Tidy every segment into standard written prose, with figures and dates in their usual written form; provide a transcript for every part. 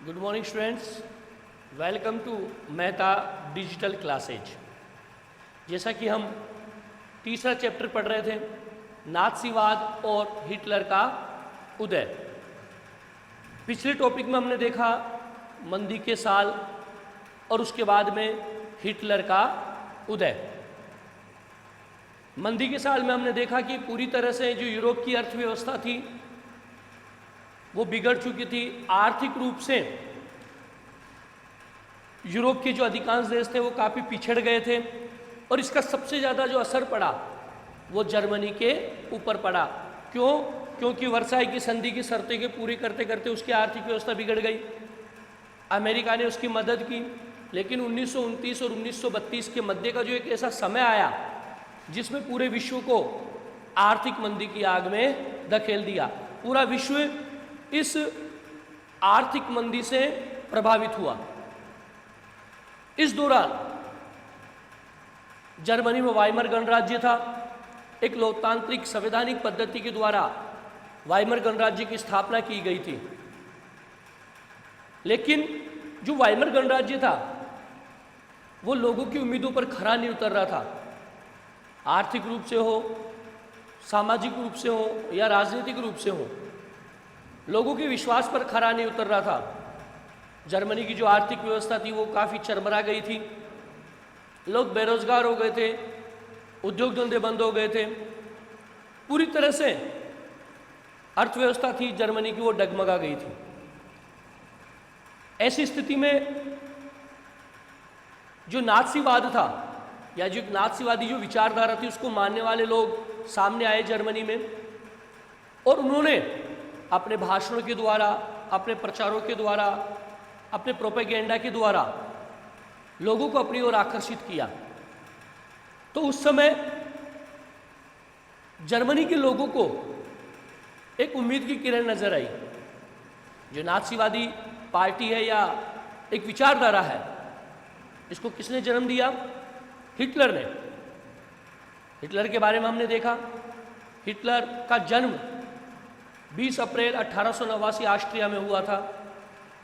Good morning students, welcome to Mehta digital classes. जैसा कि हम तीसरा चैप्टर पढ़ रहे थे, नाज़ीवाद और हिटलर का उदय। पिछले टॉपिक में हमने देखा मंदी के साल और उसके बाद में हिटलर का उदय। मंदी के साल में हमने देखा कि पूरी तरह से जो यूरोप की अर्थव्यवस्था थी वो बिगड़ चुकी थी। आर्थिक रूप से यूरोप के जो अधिकांश देश थे वो काफ़ी पिछड़ गए थे और इसका सबसे ज़्यादा जो असर पड़ा वो जर्मनी के ऊपर पड़ा। क्यों? क्योंकि वर्साई की संधि की शर्तें के पूरी करते करते उसकी आर्थिक व्यवस्था बिगड़ गई। अमेरिका ने उसकी मदद की, लेकिन 1929 और 1932 के मध्य का जो एक ऐसा समय आया जिसमें पूरे विश्व को आर्थिक मंदी की आग में धकेल दिया। पूरा विश्व इस आर्थिक मंदी से प्रभावित हुआ। इस दौरान जर्मनी में वाइमर गणराज्य था। एक लोकतांत्रिक संवैधानिक पद्धति के द्वारा वाइमर गणराज्य की स्थापना की गई थी। लेकिन जो वाइमर गणराज्य था वो लोगों की उम्मीदों पर खरा नहीं उतर रहा था। आर्थिक रूप से हो, सामाजिक रूप से हो या राजनीतिक रूप से हो, लोगों के विश्वास पर खरा नहीं उतर रहा था। जर्मनी की जो आर्थिक व्यवस्था थी वो काफ़ी चरमरा गई थी। लोग बेरोजगार हो गए थे, उद्योग धंधे बंद हो गए थे। पूरी तरह से अर्थव्यवस्था थी जर्मनी की वो डगमगा गई थी। ऐसी स्थिति में जो नाज़ीवाद था या जो नाज़ीवादी जो विचारधारा थी उसको मानने वाले लोग सामने आए जर्मनी में, और उन्होंने अपने भाषणों के द्वारा, अपने प्रचारों के द्वारा, अपने प्रोपेगेंडा के द्वारा लोगों को अपनी ओर आकर्षित किया। तो उस समय जर्मनी के लोगों को एक उम्मीद की किरण नजर आई। जो नाज़ीवादी पार्टी है या एक विचारधारा है, इसको किसने जन्म दिया? हिटलर ने। हिटलर के बारे में हमने देखा। हिटलर का जन्म 20 अप्रैल 1889 ऑस्ट्रिया में हुआ था।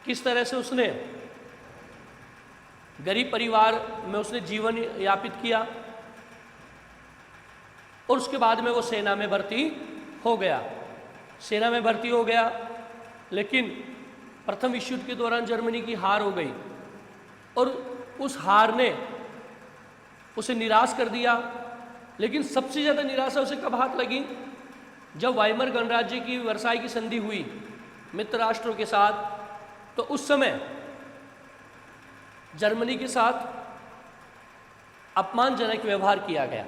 किस तरह से उसने गरीब परिवार में उसने जीवन यापित किया और उसके बाद में वो सेना में भर्ती हो गया। सेना में भर्ती हो गया, लेकिन प्रथम विश्व युद्ध के दौरान जर्मनी की हार हो गई और उस हार ने उसे निराश कर दिया। लेकिन सबसे ज़्यादा निराशा उसे कब हाथ लगी? जब वाइमर गणराज्य की वर्साई की संधि हुई मित्र राष्ट्रों के साथ, तो उस समय जर्मनी के साथ अपमानजनक व्यवहार किया गया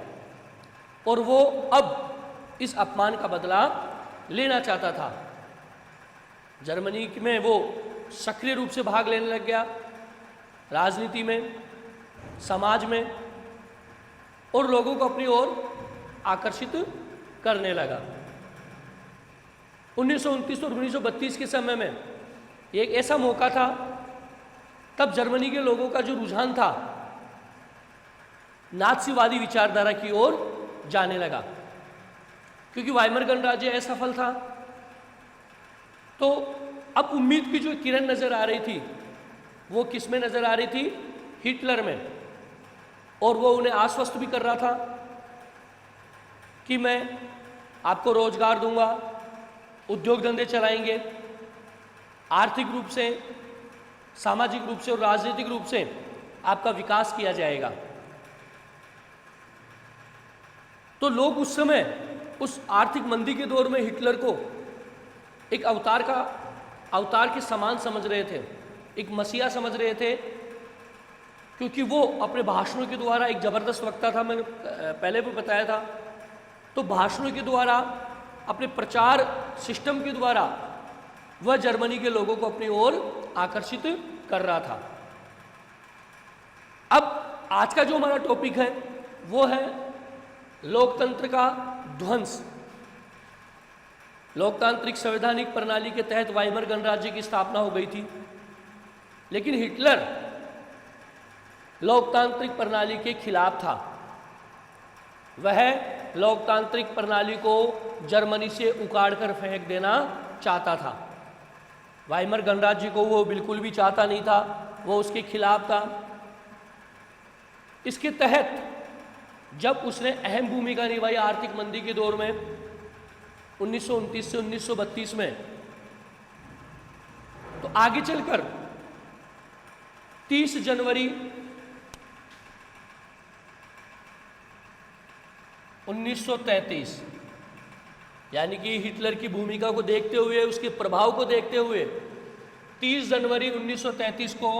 और वो अब इस अपमान का बदला लेना चाहता था। जर्मनी में वो सक्रिय रूप से भाग लेने लग गया, राजनीति में, समाज में, और लोगों को अपनी ओर आकर्षित करने लगा। 1929 और 1932 के समय में एक ऐसा मौका था, तब जर्मनी के लोगों का जो रुझान था नाज़ीवादी विचारधारा की ओर जाने लगा, क्योंकि वाइमर गणराज्य असफल था। तो अब उम्मीद की जो किरण नजर आ रही थी वो किस में नजर आ रही थी? हिटलर में। और वो उन्हें आश्वस्त भी कर रहा था कि मैं आपको रोजगार दूंगा, उद्योग धंधे चलाएंगे, आर्थिक रूप से, सामाजिक रूप से और राजनीतिक रूप से आपका विकास किया जाएगा। तो लोग उस समय उस आर्थिक मंदी के दौर में हिटलर को एक अवतार के समान समझ रहे थे, एक मसीहा समझ रहे थे, क्योंकि वो अपने भाषणों के द्वारा एक जबरदस्त वक्ता था। मैंने पहले भी बताया था। तो भाषणों के द्वारा, अपने प्रचार सिस्टम के द्वारा वह जर्मनी के लोगों को अपनी ओर आकर्षित कर रहा था। अब आज का जो हमारा टॉपिक है वो है लोकतंत्र का ध्वंस। लोकतांत्रिक संवैधानिक प्रणाली के तहत वाइमर गणराज्य की स्थापना हो गई थी, लेकिन हिटलर लोकतांत्रिक प्रणाली के खिलाफ था। वह लोकतांत्रिक प्रणाली को जर्मनी से उखाड़ कर फेंक देना चाहता था। वाइमर गणराज्य को वो बिल्कुल भी चाहता नहीं था, वो उसके खिलाफ था। इसके तहत जब उसने अहम भूमिका निभाई आर्थिक मंदी के दौर में 1929 से 1932 में, तो आगे चलकर 30 जनवरी 1933 यानी कि हिटलर की भूमिका को देखते हुए, उसके प्रभाव को देखते हुए 30 जनवरी 1933 को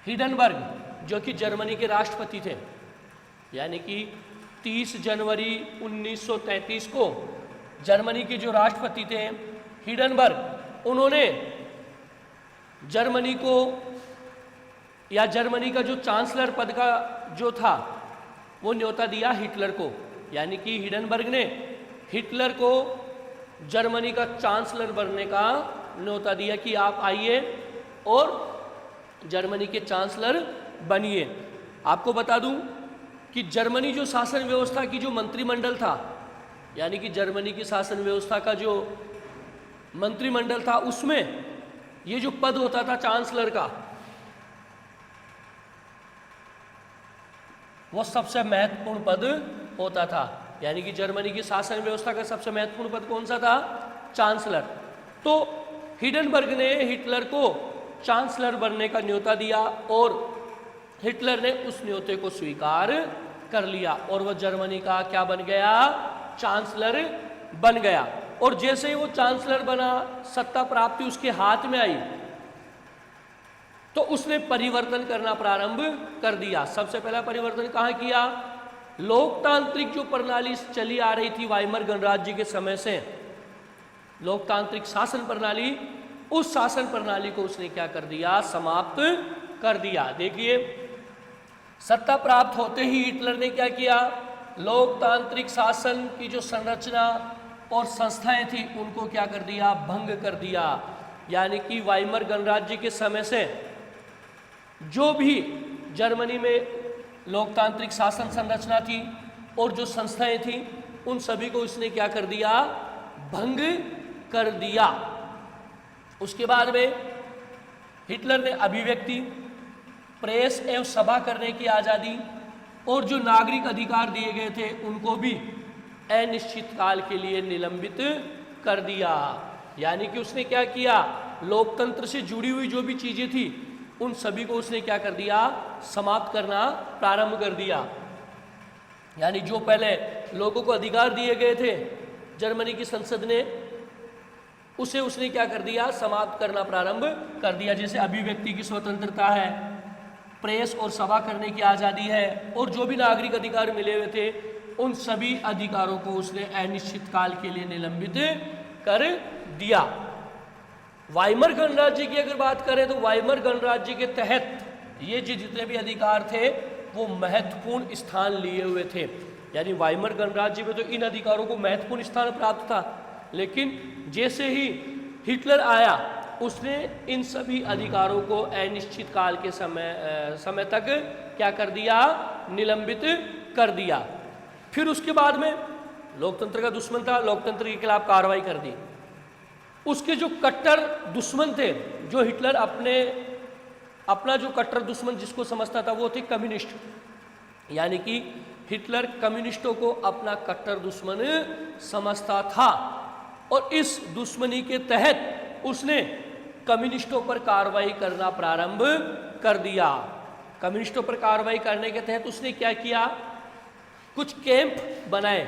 हिंडनबर्ग जो कि जर्मनी के राष्ट्रपति थे, यानी कि 30 जनवरी 1933 को जर्मनी के जो राष्ट्रपति थे हिंडनबर्ग, उन्होंने जर्मनी को या जर्मनी का जो चांसलर पद का जो था वो न्योता दिया हिटलर को। यानी कि हिंडनबर्ग ने हिटलर को जर्मनी का चांसलर बनने का न्योता दिया कि आप आइए और जर्मनी के चांसलर बनिए। आपको बता दूं कि जर्मनी जो शासन व्यवस्था की जो मंत्रिमंडल था, यानी कि जर्मनी की शासन व्यवस्था का जो मंत्रिमंडल था, उसमें ये जो पद होता था चांसलर का, वो सबसे महत्वपूर्ण पद होता था। यानी कि जर्मनी की शासन व्यवस्था का सबसे महत्वपूर्ण पद कौन सा था? चांसलर। तो हिंडनबर्ग ने हिटलर को चांसलर बनने का न्योता दिया और हिटलर ने उस न्योते को स्वीकार कर लिया और वह जर्मनी का क्या बन गया? चांसलर बन गया। और जैसे ही वो चांसलर बना, सत्ता प्राप्ति उसके हाथ में आई, तो उसने परिवर्तन करना प्रारंभ कर दिया। सबसे पहला परिवर्तन कहाँ किया? लोकतांत्रिक जो प्रणाली चली आ रही थी वाइमर गणराज्य के समय से, लोकतांत्रिक शासन प्रणाली, उस शासन प्रणाली को उसने क्या कर दिया? समाप्त कर दिया। देखिए, सत्ता प्राप्त होते ही हिटलर ने क्या किया? लोकतांत्रिक शासन की जो संरचना और संस्थाएं थी उनको क्या कर दिया? भंग कर दिया। यानी कि वाइमर गणराज्य के समय से जो भी जर्मनी में लोकतांत्रिक शासन संरचना थी और जो संस्थाएं थी, उन सभी को उसने क्या कर दिया? भंग कर दिया। उसके बाद में हिटलर ने अभिव्यक्ति, प्रेस एवं सभा करने की आज़ादी और जो नागरिक अधिकार दिए गए थे उनको भी अनिश्चित काल के लिए निलंबित कर दिया। यानी कि उसने क्या किया? लोकतंत्र से जुड़ी हुई जो भी चीज़ें थी उन सभी को उसने क्या कर दिया? समाप्त करना प्रारंभ कर दिया। यानी जो पहले लोगों को अधिकार दिए गए थे जर्मनी की संसद ने, उसे उसने क्या कर दिया? समाप्त करना प्रारंभ कर दिया। जैसे अभिव्यक्ति की स्वतंत्रता है, प्रेस और सभा करने की आज़ादी है, और जो भी नागरिक अधिकार मिले हुए थे उन सभी अधिकारों को उसने अनिश्चित काल के लिए निलंबित कर दिया। वाइमर गणराज्य की अगर बात करें तो वाइमर गणराज्य के तहत ये जितने भी अधिकार थे वो महत्वपूर्ण स्थान लिए हुए थे। यानी वाइमर गणराज्य में तो इन अधिकारों को महत्वपूर्ण स्थान प्राप्त था, लेकिन जैसे ही हिटलर आया उसने इन सभी अधिकारों को अनिश्चित काल के समय तक क्या कर दिया? निलंबित कर दिया। फिर उसके बाद में लोकतंत्र का दुश्मन था, लोकतंत्र के खिलाफ कार्रवाई कर दी। उसके जो कट्टर दुश्मन थे, जो हिटलर अपना जो कट्टर दुश्मन जिसको समझता था वो थे कम्युनिस्ट। यानी कि हिटलर कम्युनिस्टों को अपना कट्टर दुश्मन समझता था और इस दुश्मनी के तहत उसने कम्युनिस्टों पर कार्रवाई करना प्रारंभ कर दिया। कम्युनिस्टों पर कार्रवाई करने के तहत उसने क्या किया? कुछ कैंप बनाए,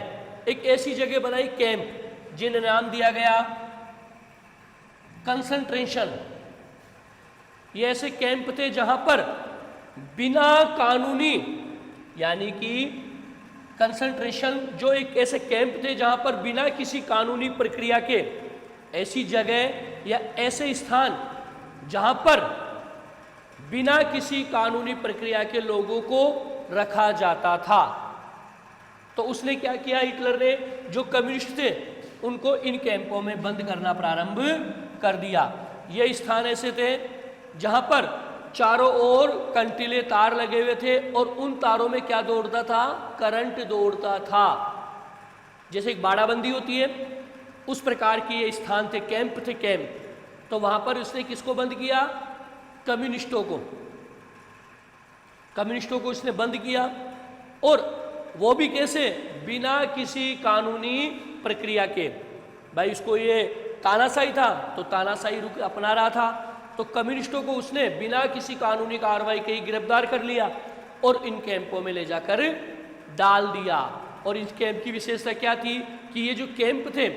एक ऐसी जगह बनाई कैंप जिन्हें नाम दिया गया कंसंट्रेशन। ये ऐसे कैंप थे जहां पर बिना कानूनी, यानी कि कंसंट्रेशन जो एक ऐसे कैंप थे जहां पर बिना किसी कानूनी प्रक्रिया के, ऐसी जगह या ऐसे स्थान जहां पर बिना किसी कानूनी प्रक्रिया के लोगों को रखा जाता था। तो उसने क्या किया? हिटलर ने जो कम्युनिस्ट थे उनको इन कैंपों में बंद करना प्रारंभ कर दिया। ये स्थान ऐसे थे जहां पर चारों ओर कंटीले तार लगे हुए थे और उन तारों में क्या दौड़ता था? करंट दौड़ता था। जैसे एक बाड़ाबंदी होती है, उस प्रकार की ये स्थान थे, कैंप थे, कैंप। तो वहां पर उसने किसको बंद किया? कम्युनिस्टों को। कम्युनिस्टों को इसने बंद किया, और वो भी कैसे? बिना किसी कानूनी प्रक्रिया के। भाई उसको ये तानाशाही था तो तानाशाही रुख अपना रहा था, तो कम्युनिस्टों को उसने बिना किसी कानूनी कार्रवाई के ही गिरफ्तार कर लिया और इन कैंपों में ले जाकर डाल दिया। और इस कैंप की विशेषता क्या थी कि ये जो कैंप थे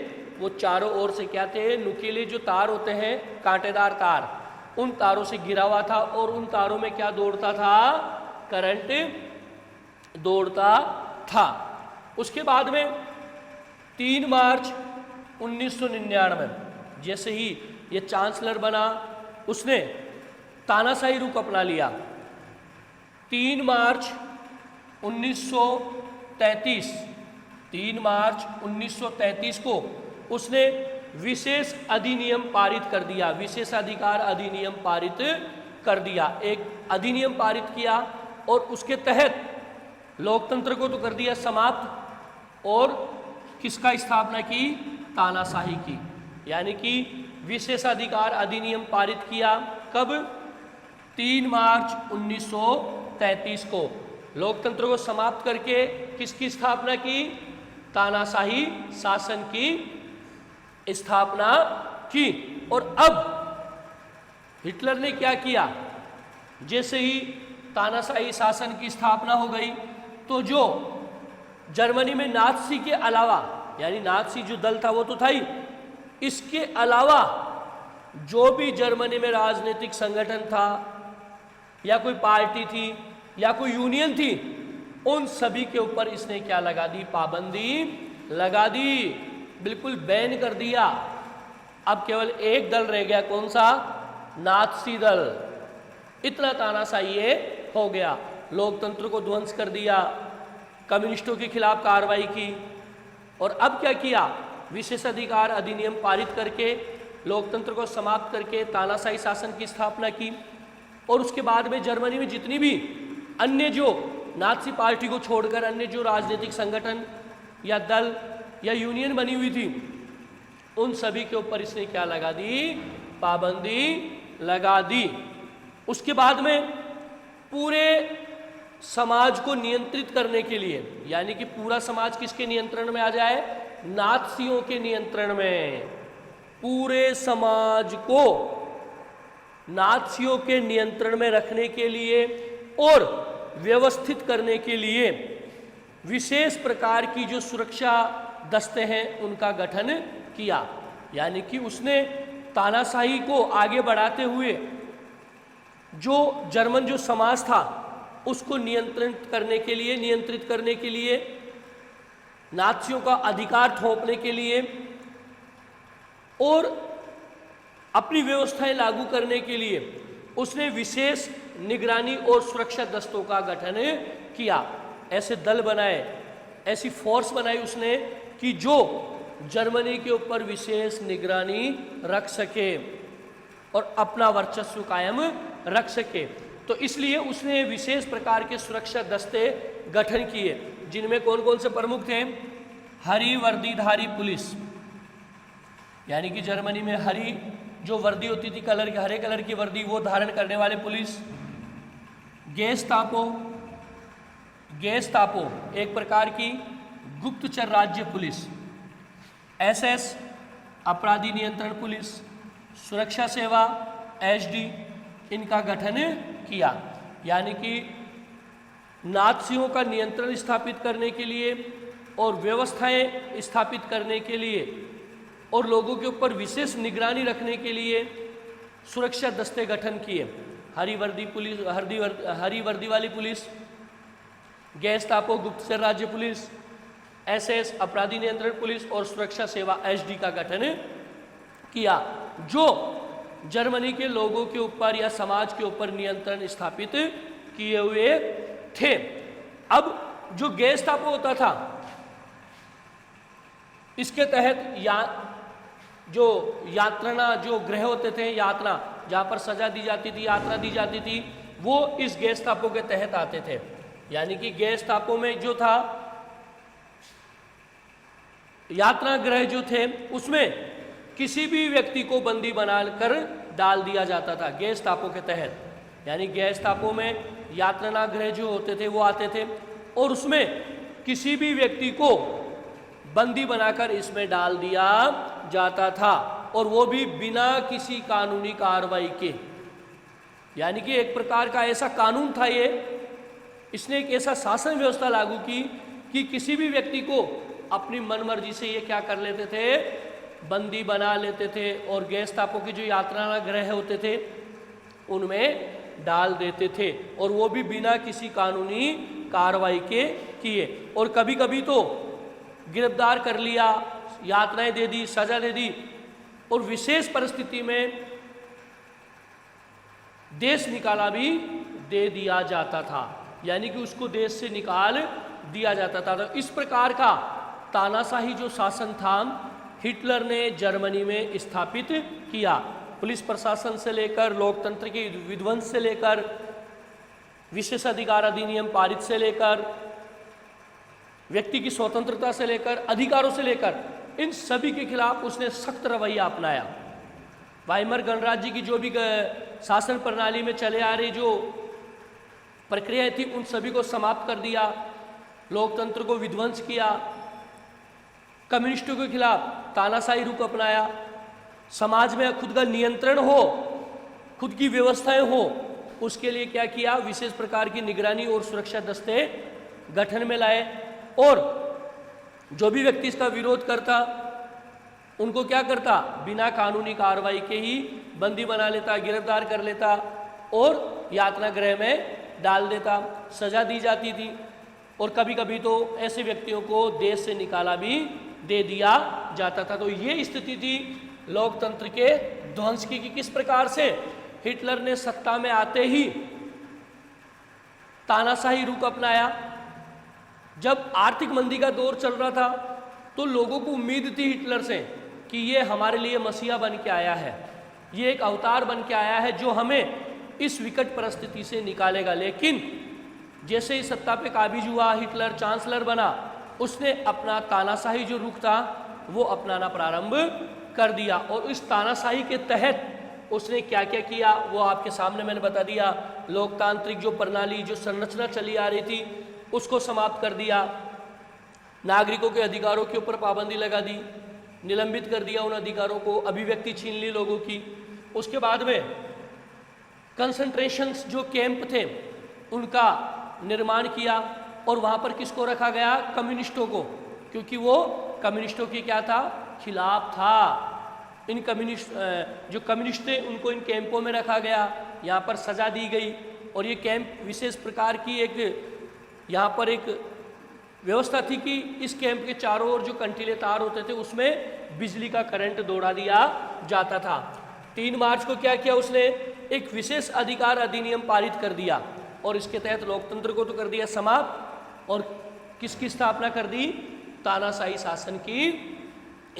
वो चारों ओर से क्या थे? नुकीले जो तार होते हैं, कांटेदार तार, उन तारों से घिरा हुआ था, और उन तारों में क्या दौड़ता था? करंट दौड़ता था। उसके बाद में 3 मार्च 1999 जैसे ही ये चांसलर बना, उसने तानाशाही रुख अपना लिया। 3 मार्च 1933 3 मार्च 1933 को उसने विशेष अधिनियम पारित कर दिया, विशेषाधिकार अधिनियम पारित कर दिया। एक अधिनियम पारित किया और उसके तहत लोकतंत्र को तो कर दिया समाप्त, और किसका स्थापना की? तानाशाही की। यानी कि विशेषाधिकार अधिनियम पारित किया कब? 3 मार्च 1933 को। लोकतंत्र को समाप्त करके किसकी स्थापना की? तानाशाही शासन की स्थापना की। और अब हिटलर ने क्या किया? जैसे ही तानाशाही शासन की स्थापना हो गई, तो जो जर्मनी में नात्सी के अलावा, यानी नात्सी जो दल था वो तो था ही, इसके अलावा जो भी जर्मनी में राजनीतिक संगठन था, या कोई पार्टी थी, या कोई यूनियन थी, उन सभी के ऊपर इसने क्या लगा दी? पाबंदी लगा दी, बिल्कुल बैन कर दिया। अब केवल एक दल रह गया, कौन सा? नात्सी दल। इतना तानाशाही ये हो गया। लोकतंत्र को ध्वंस कर दिया, कम्युनिस्टों के खिलाफ कार्रवाई की, और अब क्या किया? विशेषाधिकार अधिनियम पारित करके लोकतंत्र को समाप्त करके तानाशाही शासन की स्थापना की। और उसके बाद में जर्मनी में जितनी भी अन्य जो नात्सी पार्टी को छोड़कर अन्य जो राजनीतिक संगठन या दल या यूनियन बनी हुई थी, उन सभी के ऊपर इसने क्या लगा दी? पाबंदी लगा दी। उसके बाद में पूरे समाज को नियंत्रित करने के लिए, यानी कि पूरा समाज किसके नियंत्रण में आ जाए? नात्सियों के नियंत्रण में। पूरे समाज को नात्सियों के नियंत्रण में रखने के लिए और व्यवस्थित करने के लिए विशेष प्रकार की जो सुरक्षा दस्ते हैं उनका गठन किया। यानी कि उसने तानाशाही को आगे बढ़ाते हुए जो जर्मन जो समाज था उसको नियंत्रित करने के लिए, नात्सियों का अधिकार थोपने के लिए और अपनी व्यवस्थाएं लागू करने के लिए उसने विशेष निगरानी और सुरक्षा दस्तों का गठन किया। ऐसे दल बनाए, ऐसी फोर्स बनाई उसने कि जो जर्मनी के ऊपर विशेष निगरानी रख सके और अपना वर्चस्व कायम रख सके। तो इसलिए उसने विशेष प्रकार के सुरक्षा दस्ते गठन किए, जिनमें कौन कौन से प्रमुख थे? हरी वर्दीधारी पुलिस, यानी कि जर्मनी में हरी जो वर्दी होती थी, कलर की, हरे कलर की वर्दी, वो धारण करने वाले पुलिस। गेस्तापो एक प्रकार की गुप्तचर राज्य पुलिस। SS अपराधी नियंत्रण पुलिस, सुरक्षा सेवा HD, इनका गठन किया। यानी कि नात्सियों का नियंत्रण स्थापित करने के लिए और व्यवस्थाएं स्थापित करने के लिए और लोगों के ऊपर विशेष निगरानी रखने के लिए सुरक्षा दस्ते गठन किए। हरी वर्दी पुलिस, हरी वर्दी वाली पुलिस, गेस्तापो गुप्तचर राज्य पुलिस, SS अपराधी नियंत्रण पुलिस और सुरक्षा सेवा HD का गठन किया, जो जर्मनी के लोगों के ऊपर या समाज के ऊपर नियंत्रण स्थापित किए हुए थे। अब जो गेस्तापो होता था, इसके तहत जो यात्रा, जो गृह होते थे, यात्रा जहाँ पर सजा दी जाती थी, यात्रा दी जाती थी, वो इस गेस्तापो के तहत आते थे। यानी कि गेस्तापो में जो था यातना गृह जो थे उसमें किसी भी व्यक्ति को बंदी बनाकर डाल दिया जाता था गैस्टापो के तहत। यानी गैस्टापो में यातना गृह जो होते थे वो आते थे और उसमें किसी भी व्यक्ति को बंदी बनाकर इसमें डाल दिया जाता था, और वो भी बिना किसी कानूनी कार्रवाई के। यानी कि एक प्रकार का ऐसा कानून था ये, इसने एक ऐसा शासन व्यवस्था लागू की कि किसी भी व्यक्ति को अपनी मनमर्जी से ये क्या कर लेते थे, बंदी बना लेते थे और गैस्टापो के जो यातना गृह होते थे उनमें डाल देते थे, और वो भी बिना किसी कानूनी कार्रवाई के किए। और कभी कभी तो गिरफ्तार कर लिया, यातनाएं दे दी, सजा दे दी, और विशेष परिस्थिति में देश निकाला भी दे दिया जाता था। यानी कि उसको देश से निकाल दिया जाता था। तो इस प्रकार का तानाशाही जो शासन था हिटलर ने जर्मनी में स्थापित किया। पुलिस प्रशासन से लेकर, लोकतंत्र के विध्वंस से लेकर, विशेषाधिकार अधिनियम पारित से लेकर, व्यक्ति की स्वतंत्रता से लेकर, अधिकारों से लेकर, इन सभी के खिलाफ उसने सख्त रवैया अपनाया। वाइमर गणराज्य की जो भी शासन प्रणाली में चले आ रही जो प्रक्रियाएं थी उन सभी को समाप्त कर दिया, लोकतंत्र को विध्वंस किया, कम्युनिस्टों के खिलाफ तानाशाही रुख अपनाया, समाज में खुद का नियंत्रण हो, खुद की व्यवस्थाएं हो, उसके लिए क्या किया, विशेष प्रकार की निगरानी और सुरक्षा दस्ते गठन में लाए, और जो भी व्यक्ति इसका विरोध करता उनको क्या करता, बिना कानूनी कार्रवाई के ही बंदी बना लेता, गिरफ्तार कर लेता और यातना गृह में डाल देता, सजा दी जाती थी। और कभी कभी तो ऐसे व्यक्तियों को देश से निकाला भी दे दिया जाता था। तो ये स्थिति थी लोकतंत्र के ध्वंस की, कि किस प्रकार से हिटलर ने सत्ता में आते ही तानाशाही रुख अपनाया। जब आर्थिक मंदी का दौर चल रहा था तो लोगों को उम्मीद थी हिटलर से कि ये हमारे लिए मसीहा बन के आया है, ये एक अवतार बन के आया है जो हमें इस विकट परिस्थिति से निकालेगा। लेकिन जैसे ही सत्ता पे काबिज हुआ, हिटलर चांसलर बना, उसने अपना तानाशाही जो रुख था वो अपनाना प्रारंभ कर दिया। और इस तानाशाही के तहत उसने क्या क्या किया वो आपके सामने मैंने बता दिया। लोकतांत्रिक जो प्रणाली, जो संरचना चली आ रही थी उसको समाप्त कर दिया, नागरिकों के अधिकारों के ऊपर पाबंदी लगा दी, निलंबित कर दिया उन अधिकारों को, अभिव्यक्ति छीन ली लोगों की। उसके बाद में कंसंट्रेशन जो कैंप थे उनका निर्माण किया, और वहाँ पर किसको रखा गया, कम्युनिस्टों को, क्योंकि वो कम्युनिस्टों की क्या था, खिलाफ था। इन जो कम्युनिस्ट थे उनको इन कैंपों में रखा गया, यहाँ पर सजा दी गई, और ये कैंप विशेष प्रकार की एक यहाँ पर एक व्यवस्था थी कि इस कैंप के चारों ओर जो कंटीले तार होते थे उसमें बिजली का करंट दौड़ा दिया जाता था। 3 मार्च को क्या किया उसने, एक विशेष अधिकार अधिनियम पारित कर दिया, और इसके तहत लोकतंत्र को तो कर दिया समाप्त, और किसकी स्थापना कर दी, तानाशाही शासन की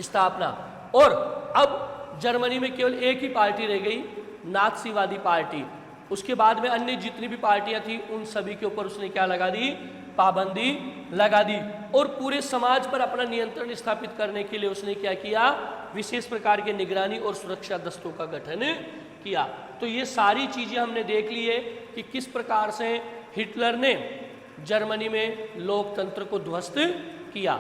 स्थापना। और अब जर्मनी में केवल एक ही पार्टी रह गई, नात्सीवादी पार्टी। उसके बाद में अन्य जितनी भी पार्टियां थी उन सभी के ऊपर उसने क्या लगा दी, पाबंदी लगा दी। और पूरे समाज पर अपना नियंत्रण स्थापित करने के लिए उसने क्या किया, विशेष प्रकार के निगरानी और सुरक्षा दस्तों का गठन किया। तो ये सारी चीजें हमने देख ली है कि किस प्रकार से हिटलर ने जर्मनी में लोकतंत्र को ध्वस्त किया।